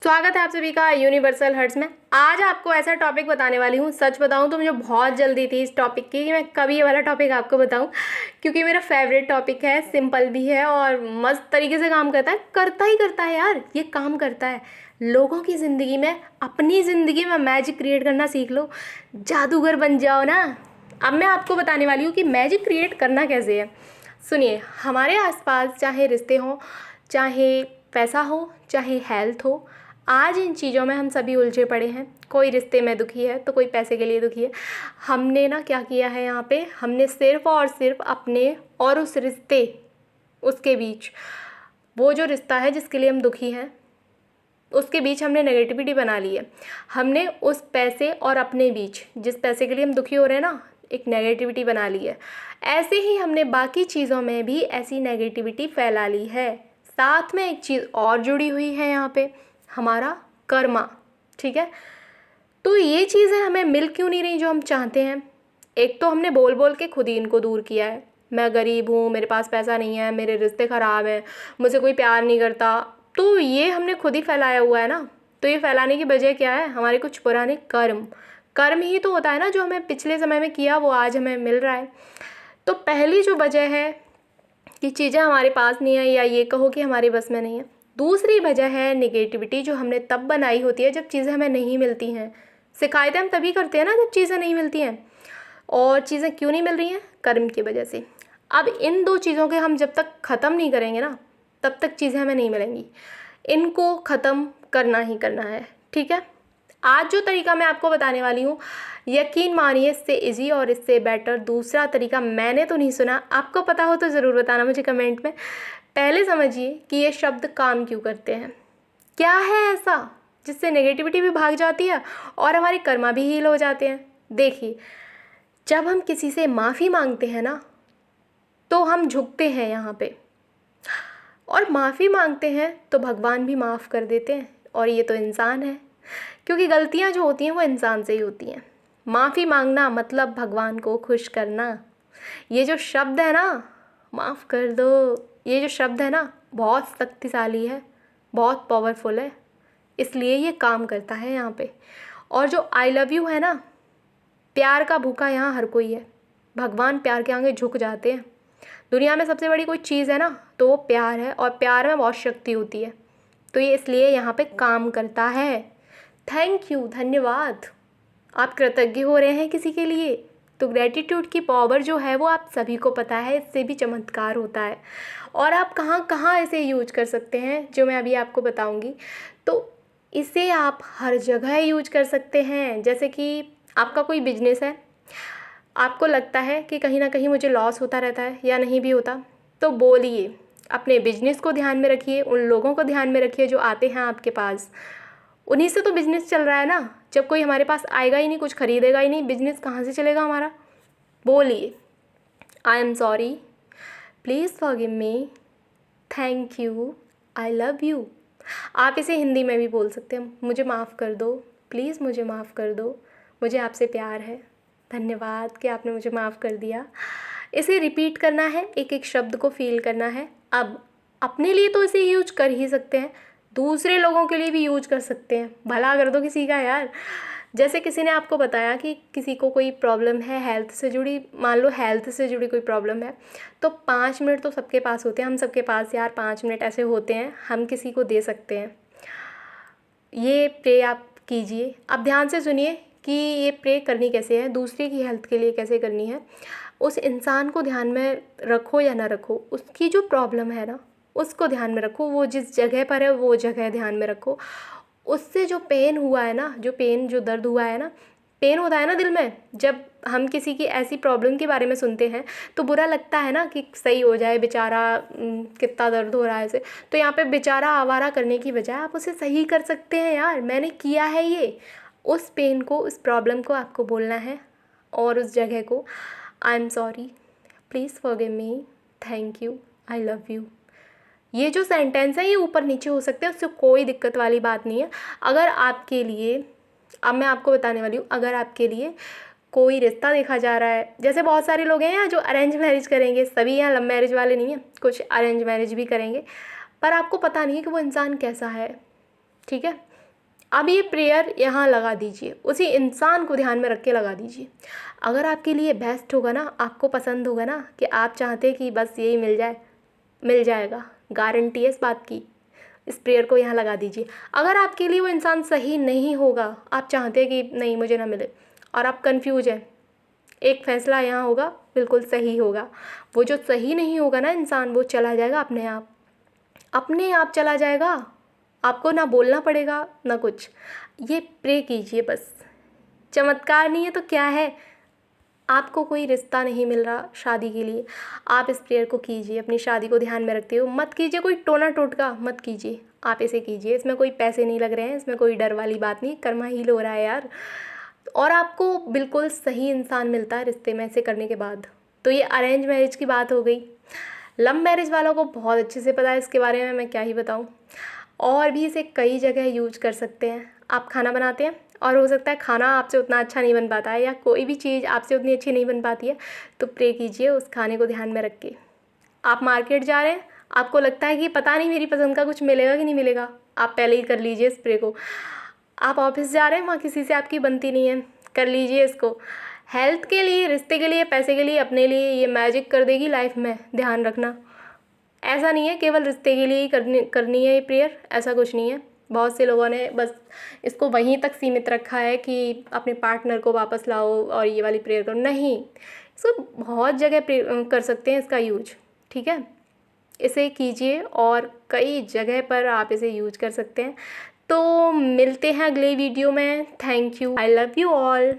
स्वागत है आप सभी का यूनिवर्सल हर्ट्स में। आज आपको ऐसा टॉपिक बताने वाली हूँ। सच बताऊँ तो मुझे बहुत जल्दी थी इस टॉपिक की कि मैं कभी ये वाला टॉपिक आपको बताऊँ, क्योंकि मेरा फेवरेट टॉपिक है, सिंपल भी है और मस्त तरीके से काम करता है। करता ही करता है यार, ये काम करता है लोगों की ज़िंदगी में। अपनी ज़िंदगी में मैजिक क्रिएट करना सीख लो, जादूगर बन जाओ ना। अब मैं आपको बताने वाली हूँ कि मैजिक क्रिएट करना कैसे है। सुनिए, हमारे आसपास चाहे रिश्ते हों, चाहे पैसा हो, चाहे हेल्थ हो, आज इन चीज़ों में हम सभी उलझे पड़े हैं। कोई रिश्ते में दुखी है तो कोई पैसे के लिए दुखी है। हमने ना क्या किया है यहाँ पे, हमने सिर्फ और सिर्फ अपने और उस रिश्ते, उसके बीच, वो जो रिश्ता है जिसके लिए हम दुखी हैं, उसके बीच हमने नेगेटिविटी बना ली है। हमने उस पैसे और अपने बीच, जिस पैसे के लिए हम दुखी हो रहे हैं ना, एक नेगेटिविटी बना ली है। ऐसे ही हमने बाकी चीज़ों में भी ऐसी नेगेटिविटी फैला ली है। साथ में एक चीज़ और जुड़ी हुई है यहाँ पे, हमारा कर्मा। ठीक है, तो ये चीज़ें हमें मिल क्यों नहीं रही जो हम चाहते हैं। एक तो हमने बोल बोल के खुद ही इनको दूर किया है। मैं गरीब हूँ, मेरे पास पैसा नहीं है, मेरे रिश्ते ख़राब हैं, मुझे कोई प्यार नहीं करता, तो ये हमने खुद ही फैलाया हुआ है ना। तो ये फैलाने की वजह क्या है, हमारे कुछ पुराने कर्म। कर्म ही तो होता है ना, जो हमें पिछले समय में किया वो आज हमें मिल रहा है। तो पहली जो वजह है कि चीज़ें हमारे पास नहीं है, या ये कहो कि हमारे बस में नहीं है। दूसरी वजह है नेगेटिविटी, जो हमने तब बनाई होती है जब चीज़ें हमें नहीं मिलती हैं। शिकायतें हम तभी करते हैं ना जब चीज़ें नहीं मिलती हैं। और चीज़ें क्यों नहीं मिल रही हैं, कर्म की वजह से। अब इन दो चीज़ों के हम जब तक ख़त्म नहीं करेंगे ना, तब तक चीज़ें हमें नहीं मिलेंगी। इनको ख़त्म करना ही करना है। ठीक है, आज जो तरीका मैं आपको बताने वाली हूँ, यकीन मानिए इससे इजी और इससे बेटर दूसरा तरीका मैंने तो नहीं सुना। आपको पता हो तो ज़रूर बताना मुझे कमेंट में। पहले समझिए कि ये शब्द काम क्यों करते हैं। क्या है ऐसा जिससे नेगेटिविटी भी भाग जाती है और हमारे कर्मा भी हील हो जाते हैं। देखिए, जब हम किसी से माफ़ी मांगते हैं ना, तो हम झुकते हैं यहाँ पे, और माफ़ी मांगते हैं तो भगवान भी माफ़ कर देते हैं। और ये तो इंसान है, क्योंकि गलतियाँ जो होती हैं वो इंसान से ही होती हैं। माफ़ी मांगना मतलब भगवान को खुश करना। ये जो शब्द है ना, माफ़ कर दो, ये जो शब्द है ना, बहुत शक्तिशाली है, बहुत पावरफुल है, इसलिए ये काम करता है यहाँ पे। और जो आई लव यू है ना, प्यार का भूखा यहाँ हर कोई है। भगवान प्यार के आगे झुक जाते हैं। दुनिया में सबसे बड़ी कोई चीज़ है ना, तो वो प्यार है, और प्यार में बहुत शक्ति होती है। तो ये इसलिए यहाँ पे काम करता है। थैंक यू, धन्यवाद। आप कृतज्ञ हो रहे हैं किसी के लिए, तो ग्रेटिट्यूड की पावर जो है वो आप सभी को पता है, इससे भी चमत्कार होता है। और आप कहाँ कहाँ इसे यूज कर सकते हैं, जो मैं अभी आपको बताऊंगी। तो इसे आप हर जगह यूज कर सकते हैं। जैसे कि आपका कोई बिजनेस है, आपको लगता है कि कहीं ना कहीं मुझे लॉस होता रहता है या नहीं भी होता, तो बोलिए, अपने बिजनेस को ध्यान में रखिए, उन लोगों को ध्यान में रखिए जो आते हैं आपके पास। उन्हीं से तो बिज़नेस चल रहा है ना। जब कोई हमारे पास आएगा ही नहीं, कुछ खरीदेगा ही नहीं, बिज़नेस कहाँ से चलेगा हमारा। बोलिए, I am sorry, please forgive me, thank you, I love you. आप इसे हिंदी में भी बोल सकते हैं, मुझे माफ़ कर दो, प्लीज़ मुझे माफ़ कर दो, मुझे आपसे प्यार है, धन्यवाद कि आपने मुझे माफ़ कर दिया। इसे रिपीट करना है, एक एक शब्द को फील करना है। अब अपने लिए तो इसे यूज कर ही सकते हैं, दूसरे लोगों के लिए भी यूज कर सकते हैं। भला कर दो किसी का यार। जैसे किसी ने आपको बताया कि किसी को कोई प्रॉब्लम है हेल्थ से जुड़ी, मान लो हेल्थ से जुड़ी कोई प्रॉब्लम है, तो 5 मिनट तो सबके पास होते हैं, हम सबके पास यार 5 मिनट ऐसे होते हैं, हम किसी को दे सकते हैं। ये प्रे आप कीजिए। अब ध्यान से सुनिए कि ये प्रे करनी कैसे है, दूसरे की हेल्थ के लिए कैसे करनी है। उस इंसान को ध्यान में रखो या ना रखो, उसकी जो प्रॉब्लम है ना, उसको ध्यान में रखो। वो जिस जगह पर है वो जगह ध्यान में रखो। उससे जो पेन हुआ है ना, जो पेन, जो दर्द हुआ है ना, पेन होता है ना दिल में, जब हम किसी की ऐसी प्रॉब्लम के बारे में सुनते हैं तो बुरा लगता है ना कि सही हो जाए बेचारा, कितना दर्द हो रहा है इसे। तो यहाँ पे बेचारा आवारा करने की बजाय आप उसे सही कर सकते हैं। यार मैंने किया है ये, उस पेन को, उस प्रॉब्लम को आपको बोलना है, और उस जगह को, I am sorry, please forgive me, thank you, I love you. ये जो सेंटेंस है ये ऊपर नीचे हो सकते हैं, उससे कोई दिक्कत वाली बात नहीं है। अगर आपके लिए, अब मैं आपको बताने वाली हूँ, अगर आपके लिए कोई रिश्ता देखा जा रहा है, जैसे बहुत सारे लोग हैं यहाँ जो अरेंज मैरिज करेंगे, सभी यहाँ लव मैरिज वाले नहीं हैं, कुछ अरेंज मैरिज भी करेंगे, पर आपको पता नहीं है कि वो इंसान कैसा है। ठीक है, अब ये प्रेयर यहाँ लगा दीजिए, उसी इंसान को ध्यान में रख के लगा दीजिए। अगर आपके लिए बेस्ट होगा ना, आपको पसंद होगा ना, कि आप चाहते कि बस यही मिल जाए, मिल जाएगा, गारंटी है इस बात की। इस प्रेयर को यहाँ लगा दीजिए। अगर आपके लिए वो इंसान सही नहीं होगा, आप चाहते कि नहीं मुझे ना मिले, और आप कंफ्यूज हैं, एक फ़ैसला यहाँ होगा, बिल्कुल सही होगा। वो जो सही नहीं होगा ना इंसान, वो चला जाएगा अपने आप चला जाएगा। आपको ना बोलना पड़ेगा ना कुछ। ये प्रे कीजिए बस। चमत्कार नहीं है तो क्या है। आपको कोई रिश्ता नहीं मिल रहा शादी के लिए, आप इस प्रेयर को कीजिए। अपनी शादी को ध्यान में रखते हो, मत कीजिए कोई टोना टोटका, मत कीजिए, आप इसे कीजिए। इसमें कोई पैसे नहीं लग रहे हैं, इसमें कोई डर वाली बात नहीं, कर्मा हील हो रहा है यार। और आपको बिल्कुल सही इंसान मिलता है रिश्ते में ऐसे करने के बाद। तो ये अरेंज मैरिज की बात हो गई। लव मैरिज वालों को बहुत अच्छे से पता है इसके बारे में, मैं क्या ही बताऊँ। और भी इसे कई जगह यूज कर सकते हैं। आप खाना बनाते हैं और हो सकता है खाना आपसे उतना अच्छा नहीं बन पाता है, या कोई भी चीज़ आपसे उतनी अच्छी नहीं बन पाती है, तो प्रे कीजिए उस खाने को ध्यान में रख के। आप मार्केट जा रहे हैं, आपको लगता है कि पता नहीं मेरी पसंद का कुछ मिलेगा कि नहीं मिलेगा, आप पहले ही कर लीजिए इस प्रे को। आप ऑफिस जा रहे हैं, वहाँ किसी से आपकी बनती नहीं है, कर लीजिए इसको। हेल्थ के लिए, रिश्ते के लिए, पैसे के लिए, अपने लिए, ये मैजिक कर देगी लाइफ में, ध्यान रखना। ऐसा नहीं है केवल रिश्ते के लिए ही करनी है ये प्रेयर, ऐसा कुछ नहीं है। बहुत से लोगों ने बस इसको वहीं तक सीमित रखा है कि अपने पार्टनर को वापस लाओ और ये वाली प्रेयर करो, नहीं, इसको बहुत जगह कर सकते हैं इसका यूज, ठीक है। इसे कीजिए और कई जगह पर आप इसे यूज कर सकते हैं। तो मिलते हैं अगले वीडियो में। Thank you, I love you all.